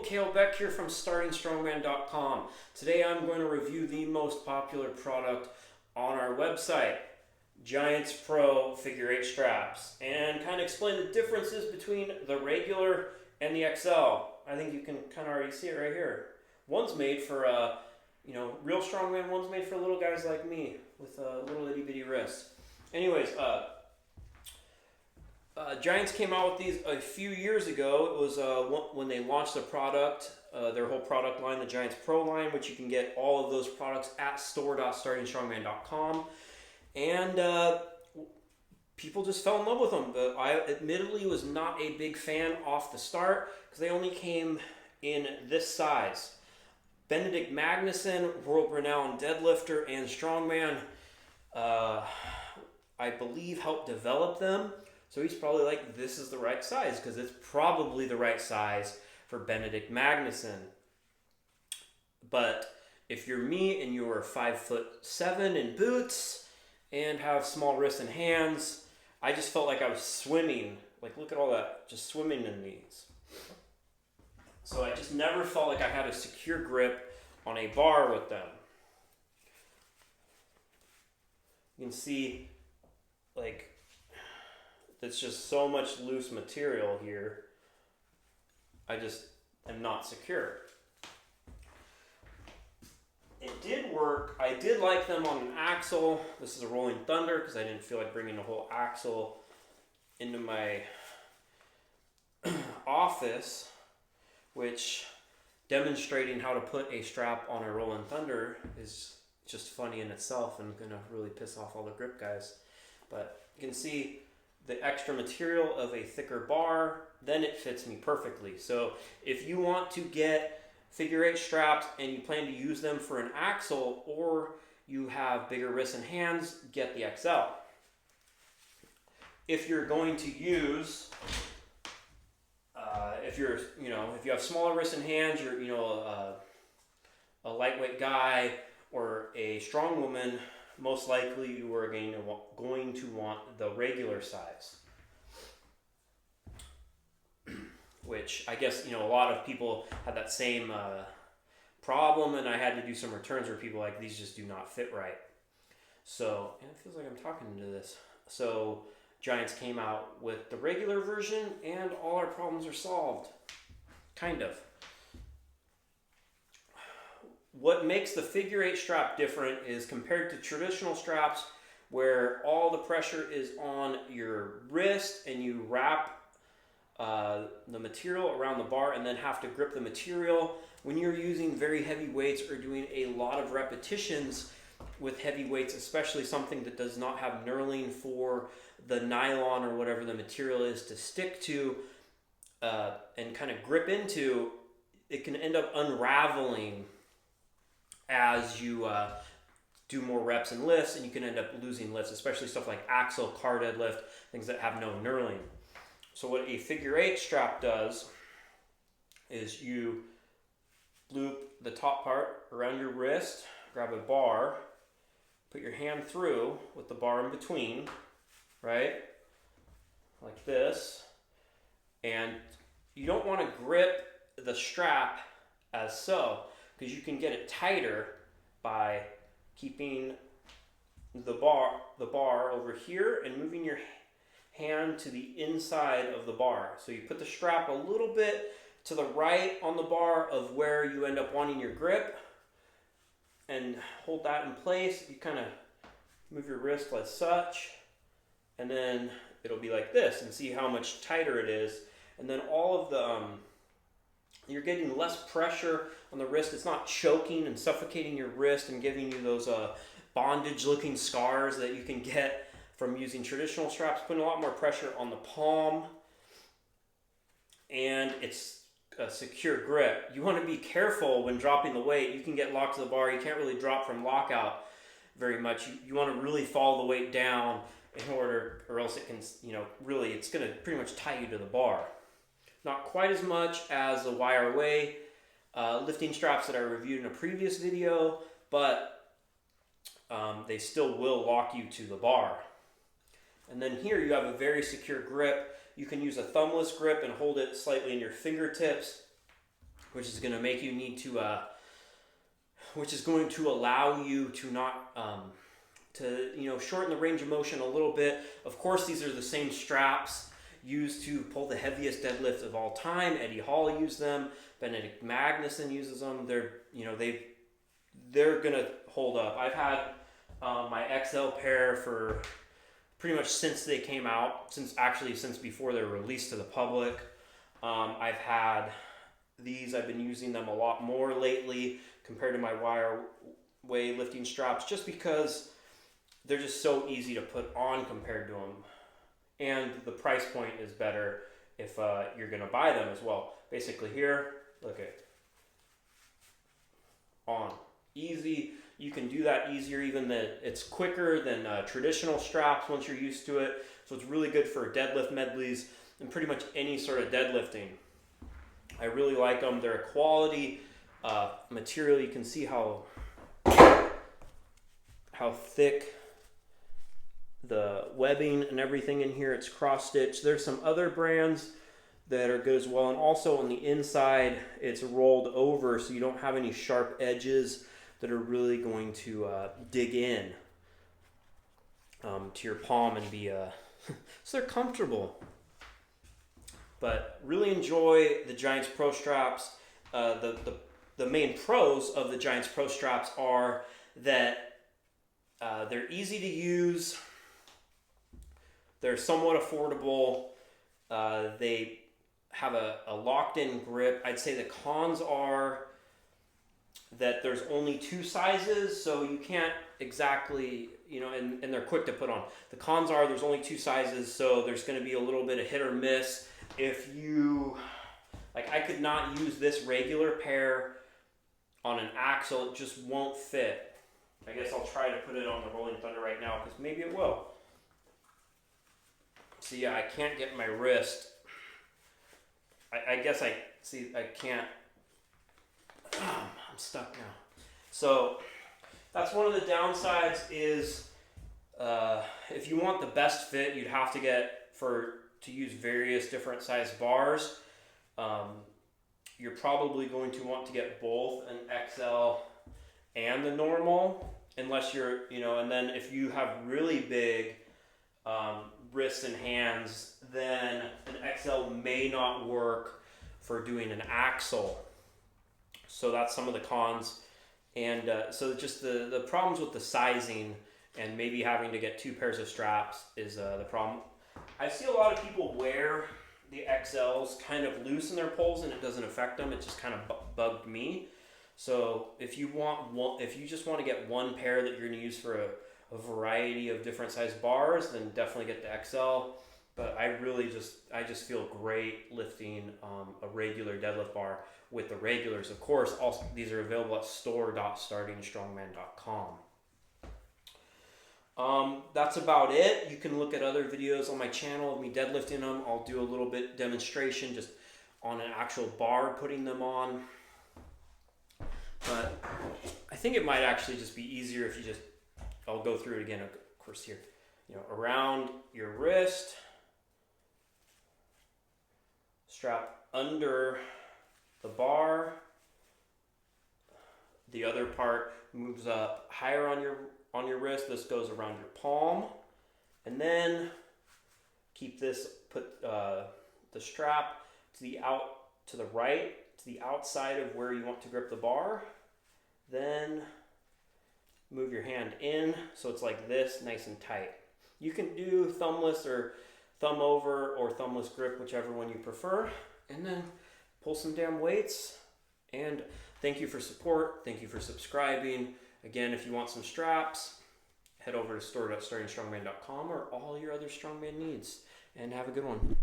Kalle Beck here from StartingStrongman.com. Today I'm going to review the most popular product on our website, Giants Pro Figure 8 straps, and kind of explain the differences between the regular and the XL. I think you can kind of already see it right here. One's made for real strongman, one's made for little guys like me with little itty bitty wrists. Anyways, Giants came out with these a few years ago. It was when they launched the product, their whole product line, the Giants Pro line, which you can get all of those products at store.startingstrongman.com. And people just fell in love with them. But I admittedly was not a big fan off the start because they only came in this size. Benedict Magnuson, world-renowned deadlifter and strongman, I believe helped develop them. So he's probably like, this is the right size, because it's probably the right size for Benedict Magnuson. But if you're me and you're 5'7" in boots and have small wrists and hands, I just felt like I was swimming. Like, look at all that, just swimming in these. So I just never felt like I had a secure grip on a bar with them. You can see, like, it's just so much loose material here. I just am not secure. It did work. I did like them on an axle. This is a Rolling Thunder because I didn't feel like bringing the whole axle into my office, which demonstrating how to put a strap on a Rolling Thunder is just funny in itself and gonna really piss off all the grip guys. But you can see the extra material of a thicker bar, then it fits me perfectly. So if you want to get figure 8 straps and you plan to use them for an axle, or you have bigger wrists and hands, get the XL. If you're going to use, if you have smaller wrists and hands, you're a lightweight guy or a strong woman, most likely you are going to want the regular size. Which I guess, a lot of people had that same problem, and I had to do some returns where people were like, these just do not fit right. So, and it feels like I'm talking into this. So, Giants came out with the regular version, and all our problems are solved. Kind of. What makes the figure 8 strap different is compared to traditional straps where all the pressure is on your wrist and you wrap the material around the bar and then have to grip the material. When you're using very heavy weights or doing a lot of repetitions with heavy weights, especially something that does not have knurling for the nylon or whatever the material is to stick to and kind of grip into, it can end up unraveling as you do more reps and lifts, and you can end up losing lifts, especially stuff like axle, car deadlift, things that have no knurling. So what a figure 8 strap does is you loop the top part around your wrist, grab a bar, put your hand through with the bar in between, right? Like this. And you don't want to grip the strap as so, because you can get it tighter by keeping the bar over here and moving your hand to the inside of the bar. So you put the strap a little bit to the right on the bar of where you end up wanting your grip and hold that in place. You kind of move your wrist like such, and then it'll be like this, and see how much tighter it is. And then all of the you're getting less pressure on the wrist. It's not choking and suffocating your wrist and giving you those bondage-looking scars that you can get from using traditional straps. Putting a lot more pressure on the palm, and it's a secure grip. You want to be careful when dropping the weight. You can get locked to the bar. You can't really drop from lockout very much. You want to really follow the weight down in order, or else it can, really, it's going to pretty much tie you to the bar. Not quite as much as the wire away lifting straps that I reviewed in a previous video, but they still will lock you to the bar. And then here you have a very secure grip. You can use a thumbless grip and hold it slightly in your fingertips. which is going to make you need to, which is going to allow you to not, to, you know, shorten the range of motion a little bit. Of course, these are the same straps used to pull the heaviest deadlift of all time. Eddie Hall used them. Benedict Magnuson uses them. They're, you know, they're going to hold up. I've had my XL pair for pretty much since they came out, since before they were released to the public. I've had these. I've been using them a lot more lately compared to my wire weightlifting straps, just because they're just so easy to put on compared to them. And the price point is better if you're going to buy them as well. Basically here, look at on. Easy. You can do that easier, even that it's quicker than traditional straps once you're used to it. So it's really good for deadlift medleys and pretty much any sort of deadlifting. I really like them. They're a quality material. You can see how thick the webbing and everything in here. It's cross stitch. There's some other brands that are good as well, and also on the inside it's rolled over so you don't have any sharp edges that are really going to dig in to your palm and be so they're comfortable. But really enjoy the Giants Pro straps. The main pros of the Giants Pro straps are that they're easy to use, they're somewhat affordable, they have a locked-in grip. I'd say the cons are that there's only 2 sizes, so you can't exactly, you know, and they're quick to put on. The cons are there's only 2 sizes, so there's going to be a little bit of hit or miss. If you, like, I could not use this regular pair on an axle, it just won't fit. I guess I'll try to put it on the Rolling Thunder right now, because maybe it will. So yeah, I can't get my wrist. I guess I can't. I'm stuck now. So that's one of the downsides is if you want the best fit, you'd have to to use various different size bars. You're probably going to want to get both an XL and the normal, unless you're, you know, and then if you have really big wrists and hands, then an XL may not work for doing an axle. So that's some of the cons. And so just the problems with the sizing and maybe having to get 2 pairs of straps is the problem. I see a lot of people wear the XLs kind of loose in their poles and it doesn't affect them. It just kind of bugged me. So if you just want to get one pair that you're going to use for a variety of different size bars, then definitely get the XL. But I just feel great lifting a regular deadlift bar with the regulars. Of course, also these are available at store.startingstrongman.com. That's about it. You can look at other videos on my channel of me deadlifting them. I'll do a little bit demonstration just on an actual bar putting them on. But I think it might actually just be easier if you I'll go through it again, of course, here. You know, around your wrist, strap under the bar. The other part moves up higher on your wrist. This goes around your palm, and then keep this. Put the strap to the right, to the outside of where you want to grip the bar. Then move your hand in so it's like this, nice and tight. You can do thumbless or thumb over or thumbless grip, whichever one you prefer, and then pull some damn weights. And thank you for support. Thank you for subscribing. Again, if you want some straps, head over to store.startingstrongman.com or all your other strongman needs. And have a good one.